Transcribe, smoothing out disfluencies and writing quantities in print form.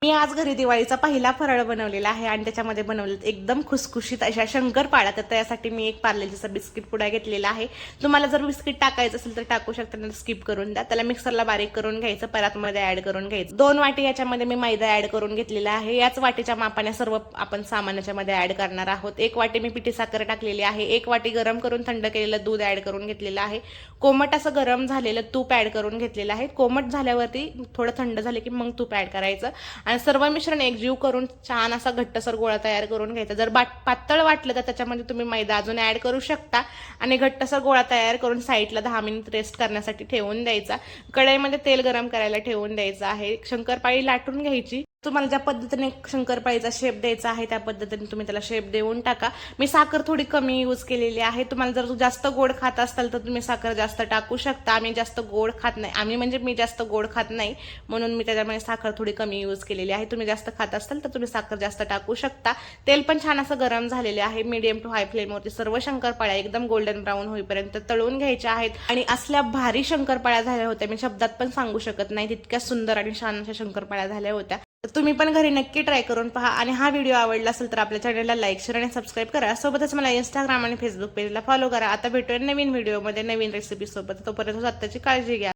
मी आज घरी दिवाळीचा पहिला फराळ बनवलेला आहे आणि त्याच्यामध्ये बनवलेत एकदम खुसखुशीत अशा शंकरपाळ्या। तर त्यासाठी मी एक पार्लेजीचा बिस्किट पुडा घेतलेला आहे। तुम्हाला जर बिस्किट टाकायचं असेल तर टाकू शकता, नाही स्किप करून द्या। त्याला मिक्सरला बारीक करून घ्यायचं, परातमध्ये ऍड करून घ्यायचं। 2 वाटी याच्यामध्ये मी मैदा ऍड करून घेतलेला आहे। याच वाटीच्या मापाने सर्व आपण सामान याच्यामध्ये ऍड करणार आहोत। 1 वाटी मी पिठी साखर टाकलेली आहे। 1 वाटी गरम करून थंड केलेलं दूध ऍड करून घेतलेलं आहे। कोमट असं गरम झालेलं तूप ऍड करून घेतलेलं आहे। कोमट झाल्यावरती थोडं थंड झाले की मग तूप ऍड करायचं आणि सर्व मिश्रण एकजीव करून छान असा घट्टसर गोळा तयार करून घ्यायचा। जर पातळ वाटलं तर त्याच्यामध्ये तुम्ही मैदा अजून ऍड करू शकता आणि घट्टसर गोळा तयार करून साईडला 10 मिनिट रेस्ट करण्यासाठी ठेवून द्यायचा। कढईमध्ये तेल गरम करायला ठेवून द्यायचं आहे। शंकरपाळी लाटून घ्यायची। तुम्हाला ज्या पद्धतीने शंकरपाळीचा शेप द्यायचा आहे त्या पद्धतीने तुम्ही त्याला शेप देऊन टाका। मी साखर थोडी कमी यूज केलेली आहे। तुम्हाला जर जास्त गोड खात असाल तर तुम्ही साखर जास्त टाकू शकता। आम्ही जास्त गोड खात नाही, मी जास्त गोड खात नाही म्हणून मी त्याच्यामध्ये साखर थोडी कमी यूज केलेली आहे। तुम्ही जास्त खात असाल तर तुम्ही साखर जास्त टाकू शकता। तेल पण छान असं गरम झालेले आहे। मीडियम टू हाय फ्लेमवरती सर्व शंकरपाळ्या एकदम गोल्डन ब्राऊन होईपर्यंत तळून घ्यायच्या आहेत आणि असल्या भारी शंकरपाळ्या झाल्या होत्या, मी शब्दात पण सांगू शकत नाही, तितक्या सुंदर आणि छान अशा शंकरपाळ्या झाल्या होत्या। तर तुम्ही पण घरी नक्की ट्राय करून पहा आणि हा व्हिडिओ आवडला असेल तर आपल्या चॅनलला लाईक, शेअर आणि सबस्क्राईब करा। सोबतच मला इंस्टाग्राम आणि फेसबुक पेजला फॉलो करा। आता भेटूया नवीन व्हिडिओमध्ये नवीन रेसिपी सोबत। तोपर्यंत स्वतःची काळजी घ्या।